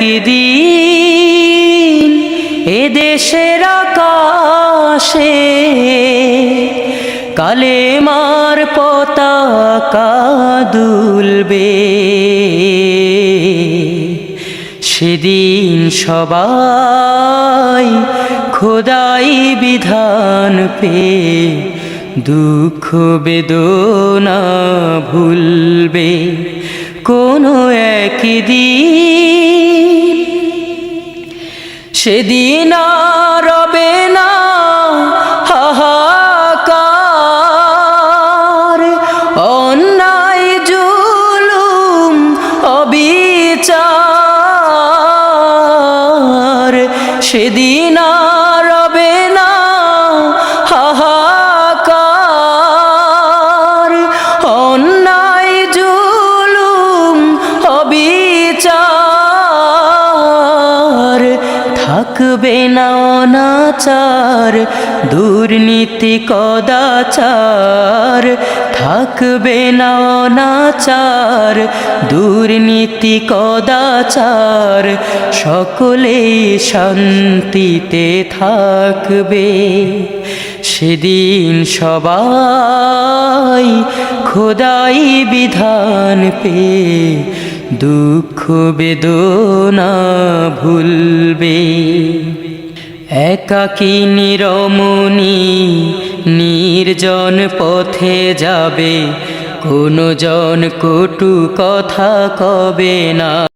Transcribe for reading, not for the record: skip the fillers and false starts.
একদিন এদেশের আকাশে কালেমার পতাকা দুলবে। সেদিন সবাই খোদাই বিধান পেয়ে দুঃখ বেদনা ভুলবে কোনো একদিন। সেদিন আর রবে না হাহাকার, অন্যায় জুলুম অবিচার। সেদিন আর রবে না হাহাকার, অন্যায় জুলুম অবিচার। থাকবে না অনাচার দুর্নীতি কদাচার, থাকবে না অনাচার দুর্নীতি কদাচার। সকলেই শান্তিতে থাকবে। সেদিন সবাই খোদাই বিধান পেয়ে দুঃখ বেদনা ভুলবে। একাকিনী রমণী নির্জন পথে যাবে, কোনো জন কটু কথা কবে না।